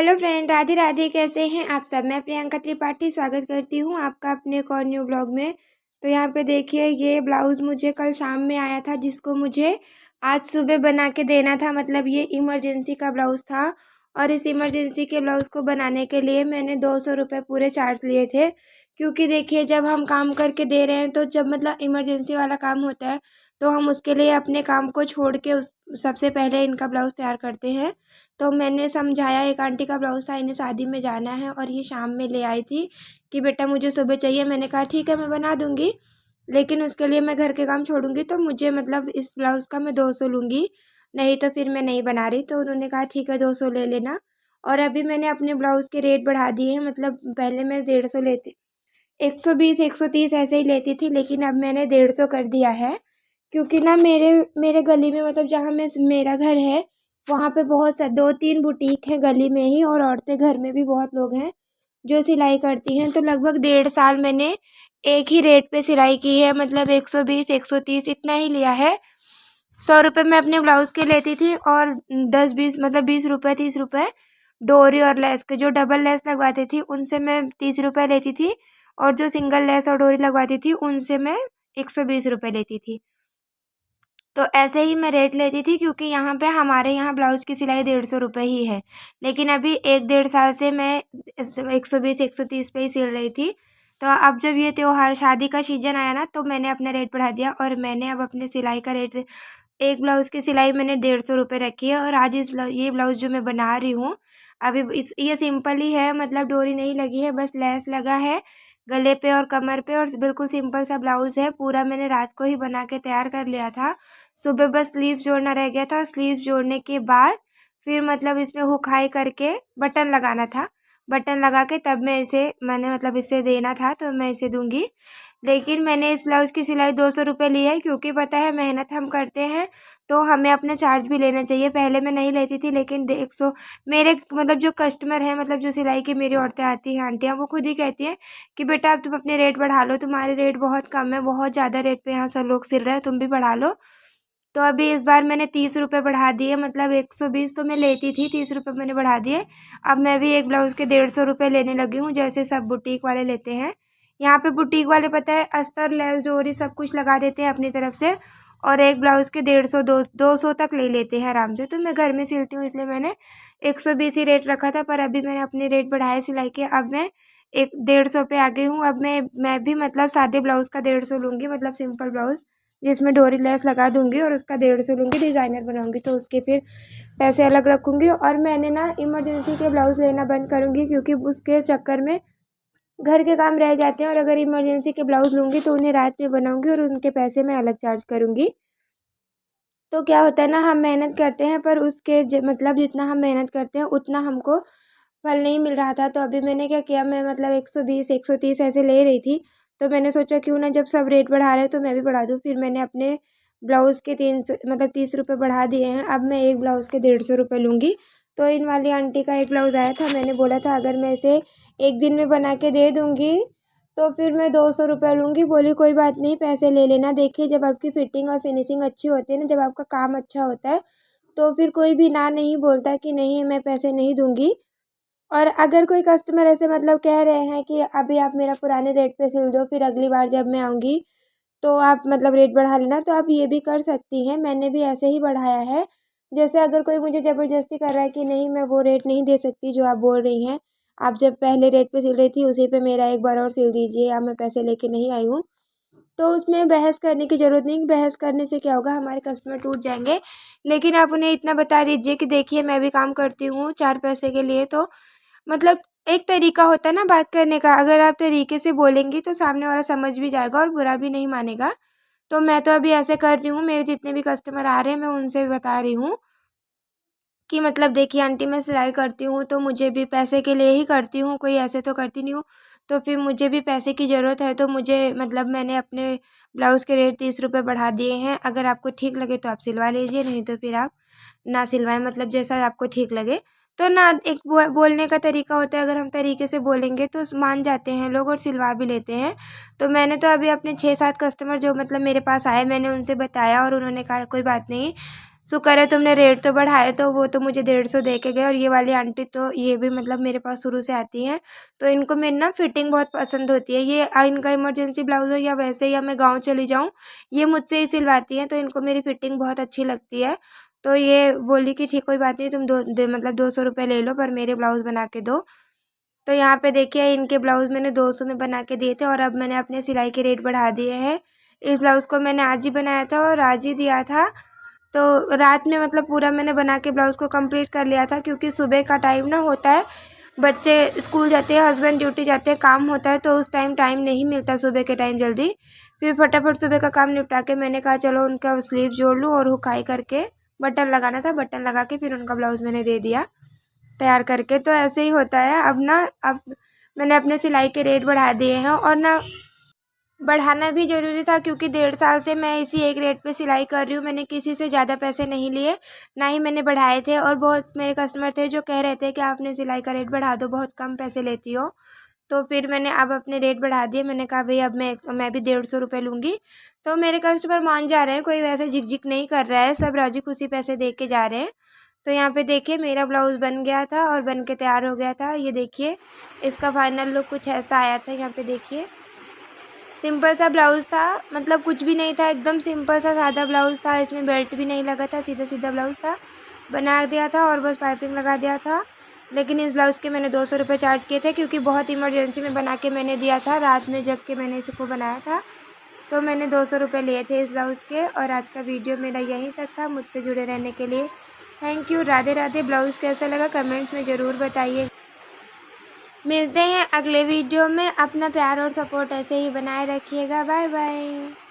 Hello friend, Radhe Radhe. कैसे हैं आप सब? मैं प्रियंका त्रिपाठी स्वागत करती हूँ आपका अपने एक और न्यू ब्लॉग में। तो यहाँ पे देखिए, ये ब्लाउज़ मुझे कल शाम में आया था, जिसको मुझे आज सुबह बना के देना था। मतलब ये इमरजेंसी का ब्लाउज़ था और इस इमरजेंसी के ब्लाउज़ को बनाने के लिए मैंने 200 रुपये पूरे चार्ज लिए थे। क्योंकि देखिए, जब हम काम करके दे रहे हैं तो जब मतलब इमरजेंसी वाला काम होता है तो हम उसके लिए अपने काम को छोड़ के उस सबसे पहले इनका ब्लाउज़ तैयार करते हैं। तो मैंने समझाया, एक आंटी का ब्लाउज़ था, इन्हें शादी में जाना है और ये शाम में ले आई थी कि बेटा मुझे सुबह चाहिए। मैंने कहा ठीक है, मैं बना दूँगी, लेकिन उसके लिए मैं घर के काम छोड़ूँगी तो मुझे मतलब इस ब्लाउज़ का मैं 200 लूँगी, नहीं तो फिर मैं नहीं बना रही। तो उन्होंने कहा ठीक है, 200 ले लेना। और अभी मैंने अपने ब्लाउज़ के रेट बढ़ा दिए हैं। मतलब पहले मैं 150 लेती, 120 130 ऐसे ही लेती थी, लेकिन अब मैंने 150 कर दिया है। क्योंकि ना मेरे मेरे गली में, मतलब जहाँ मैं मेरा घर है, वहाँ पे बहुत सा 2-3 बुटीक हैं गली में ही, और औरतें घर में भी बहुत लोग हैं जो सिलाई करती हैं। तो लगभग 1.5 साल मैंने एक ही रेट पे सिलाई की है। मतलब 120 130 इतना ही लिया है। 100 रुपये मैं अपने ब्लाउज़ के लेती थी और 10-20 मतलब 20 रुपये 30 रुपये डोरी और लेस के, जो डबल लेस लगवाती थी उनसे मैं 30 रुपये लेती थी, और जो सिंगल लेस और डोरी लगवाती थी उनसे मैं 120 रुपये लेती थी। तो ऐसे ही मैं रेट लेती थी, क्योंकि यहाँ पे हमारे यहाँ ब्लाउज़ की सिलाई 150 रुपये ही है। लेकिन अभी 1-1.5 साल से मैं 120 130 पे ही सिल रही थी। तो अब जब ये त्योहार शादी का सीज़न आया ना, तो मैंने अपना रेट बढ़ा दिया और मैंने अब अपने सिलाई का रेट, एक ब्लाउज़ की सिलाई मैंने 150 रुपये रखी है। और आज ये ब्लाउज़ जो मैं बना रही हूँ अभी, ये सिंपल ही है। मतलब डोरी नहीं लगी है, बस लेस लगा है गले पे और कमर पे, और बिल्कुल सिंपल सा ब्लाउज़ है। पूरा मैंने रात को ही बना के तैयार कर लिया था। सुबह बस स्लीव्स जोड़ना रह गया था। स्लीव्स जोड़ने के बाद फिर मतलब इसमें हुक हाई करके बटन लगाना था। बटन लगा के तब मैं इसे, मैंने मतलब इसे देना था, तो मैं इसे दूँगी। लेकिन मैंने इस ब्लाउज़ की सिलाई 200 रुपये ली है, क्योंकि पता है मेहनत हम करते हैं तो हमें अपना चार्ज भी लेना चाहिए। पहले मैं नहीं लेती थी, लेकिन 100 मेरे मतलब जो कस्टमर हैं, मतलब जो सिलाई की मेरी औरतें आती हैं, आंटियाँ, वो खुद ही कहती हैं कि बेटा अब तुम अपने रेट बढ़ा लो, तुम्हारे रेट बहुत कम है, बहुत ज़्यादा रेट पे यहाँ सब लोग सिल रहे हैं, तुम भी बढ़ा लो। तो अभी इस बार मैंने 30 रुपये बढ़ा दिए। मतलब 120 तो मैं लेती थी, 30 रुपये मैंने बढ़ा दिए। अब मैं भी एक ब्लाउज़ के 150 रुपये लेने लगी हूँ, जैसे सब बुटीक वाले लेते हैं। यहाँ पे बुटीक वाले पता है अस्तर, लेस, डोरी सब कुछ लगा देते हैं अपनी तरफ से, और एक ब्लाउज़ के 150 200 तक ले लेते हैं आराम से। तो मैं घर में सिलती हूँ, इसलिए मैंने 120 ही रेट रखा था, पर अभी मैंने अपने रेट बढ़ाए सिलाई के। अब मैं एक 150 पे आ गई हूँ। अब मैं भी मतलब सादे ब्लाउज़ का 150 लूँगी, मतलब सिंपल ब्लाउज़ जिसमें डोरी लेस लगा दूँगी, और उसका 150 लूँगी। डिज़ाइनर बनाऊँगी तो उसके फिर पैसे अलग रखूँगी। और मैंने ना इमरजेंसी के ब्लाउज़ लेना बंद करूँगी, क्योंकि उसके चक्कर में घर के काम रह जाते हैं, और अगर इमरजेंसी के ब्लाउज़ लूँगी तो उन्हें रात में बनाऊँगी और उनके पैसे मैं अलग चार्ज करूँगी। तो क्या होता है ना, हम मेहनत करते हैं पर उसके मतलब जितना हम मेहनत करते हैं उतना हमको फल नहीं मिल रहा था। तो अभी मैंने क्या किया, मैं मतलब 120 130 ऐसे ले रही थी। तो मैंने सोचा क्यों ना, जब सब रेट बढ़ा रहे हैं तो मैं भी बढ़ा दूँ। फिर मैंने अपने ब्लाउज़ के 300 मतलब 30 रुपये बढ़ा दिए हैं। अब मैं एक ब्लाउज़ के 150 रुपये लूँगी। तो इन वाली आंटी का एक ब्लाउज़ आया था, मैंने बोला था अगर मैं इसे एक दिन में बना के दे दूँगी तो फिर मैं 200 रुपये लूँगी। बोली कोई बात नहीं, पैसे ले लेना। देखिए, जब आपकी फिटिंग और फिनिशिंग अच्छी होती है ना, जब आपका काम अच्छा होता है, तो फिर कोई भी ना नहीं बोलता कि नहीं मैं पैसे नहीं दूँगी। और अगर कोई कस्टमर ऐसे मतलब कह रहे हैं कि अभी आप मेरा पुराने रेट पे सिल दो, फिर अगली बार जब मैं आऊँगी तो आप मतलब रेट बढ़ा लेना, तो आप ये भी कर सकती हैं। मैंने भी ऐसे ही बढ़ाया है। जैसे अगर कोई मुझे ज़बरदस्ती कर रहा है कि नहीं, मैं वो रेट नहीं दे सकती जो आप बोल रही हैं, आप जब पहले रेट पे सिल रही थी उसी पे मेरा एक बार और सिल दीजिए, या मैं पैसे लेके नहीं आई हूँ, तो उसमें बहस करने की ज़रूरत नहीं। बहस करने से क्या होगा, हमारे कस्टमर टूट जाएंगे। लेकिन आप उन्हें इतना बता दीजिए कि देखिए, मैं भी काम करती हूँ 4 पैसे के लिए। तो मतलब एक तरीका होता है ना बात करने का, अगर आप तरीके से बोलेंगी तो सामने वाला समझ भी जाएगा और बुरा भी नहीं मानेगा। तो मैं तो अभी ऐसे कर रही हूँ, मेरे जितने भी कस्टमर आ रहे हैं मैं उनसे भी बता रही हूँ कि मतलब देखिए आंटी, मैं सिलाई करती हूँ तो मुझे भी पैसे के लिए ही करती हूँ, कोई ऐसे तो करती नहीं हूँ। तो फिर मुझे भी पैसे की ज़रूरत है, तो मुझे मतलब मैंने अपने ब्लाउज़ के रेट 30 रुपये बढ़ा दिए हैं। अगर आपको ठीक लगे तो आप सिलवा लीजिए, नहीं तो फिर आप ना सिलवाएँ, मतलब जैसा आपको ठीक लगे। तो ना, एक बोलने का तरीका होता है, अगर हम तरीके से बोलेंगे तो मान जाते हैं लोग और सिलवा भी लेते हैं। तो मैंने तो अभी अपने 6-7 कस्टमर जो मतलब मेरे पास आए, मैंने उनसे बताया और उन्होंने कहा कोई बात नहीं, शुक्र है तुमने रेट तो बढ़ाए, तो वो तो मुझे 150 दे के गए। और ये वाली आंटी तो ये भी मतलब मेरे पास शुरू से आती हैं, तो इनको मेरी ना फिटिंग बहुत पसंद होती है। ये इनका इमरजेंसी ब्लाउज़ हो या वैसे या मैं गाँव चली जाऊँ, ये मुझसे ही सिलवाती हैं, तो इनको मेरी फिटिंग बहुत अच्छी लगती है। तो ये बोली कि ठीक कोई बात नहीं, तुम मतलब 200 रुपये ले लो, पर मेरे ब्लाउज़ बना के दो। तो यहाँ पे देखिए इनके ब्लाउज़ मैंने 200 में बना के दिए थे, और अब मैंने अपने सिलाई के रेट बढ़ा दिए हैं। इस ब्लाउज़ को मैंने आज ही बनाया था और आज ही दिया था। तो रात में मतलब पूरा मैंने बना के ब्लाउज़ को कंप्लीट कर लिया था, क्योंकि सुबह का टाइम ना होता है, बच्चे स्कूल जाते हैं, हस्बैंड ड्यूटी जाते हैं, काम होता है, तो उस टाइम नहीं मिलता सुबह के टाइम जल्दी। फिर फटाफट सुबह का काम निपटा के मैंने कहा चलो उनका स्लीव जोड़ लूँ, और हुकाई करके बटन लगाना था, बटन लगा के फिर उनका ब्लाउज़ मैंने दे दिया तैयार करके। तो ऐसे ही होता है। अब मैंने अपने सिलाई के रेट बढ़ा दिए हैं, और ना बढ़ाना भी ज़रूरी था, क्योंकि 1.5 साल से मैं इसी एक रेट पे सिलाई कर रही हूँ। मैंने किसी से ज़्यादा पैसे नहीं लिए, ना ही मैंने बढ़ाए थे। और बहुत मेरे कस्टमर थे जो कह रहे थे कि आप अपने सिलाई का रेट बढ़ा दो, बहुत कम पैसे लेती हो। तो फिर मैंने अब अपने रेट बढ़ा दिए। मैंने कहा भाई अब मैं भी 150 रुपये लूँगी। तो मेरे कस्टमर मान जा रहे हैं, कोई वैसे झिक नहीं कर रहा है, सब राज़ी खुशी पैसे दे के जा रहे हैं। तो यहाँ पे देखिए मेरा ब्लाउज़ बन गया था और बन के तैयार हो गया था। ये देखिए इसका फाइनल लुक कुछ ऐसा आया था। यहाँ पे देखिए सिंपल सा ब्लाउज़ था, मतलब कुछ भी नहीं था, एकदम सिंपल सा सादा ब्लाउज़ था। इसमें बेल्ट भी नहीं लगा था, सीधा सीधा ब्लाउज़ था। बना दिया था और बस पाइपिंग लगा दिया था। लेकिन इस ब्लाउज़ के मैंने 200 रुपये चार्ज किए थे, क्योंकि बहुत इमरजेंसी में बना के मैंने दिया था, रात में जग के मैंने इसको बनाया था। तो मैंने 200 रुपये लिए थे इस ब्लाउज़ के। और आज का वीडियो मेरा यहीं तक था। मुझसे जुड़े रहने के लिए thank you. Radhe Radhe. Blouse कैसा लगा कमेंट्स में ज़रूर बताइए। मिलते हैं अगले वीडियो में। अपना प्यार और सपोर्ट ऐसे ही बनाए रखिएगा। Bye bye.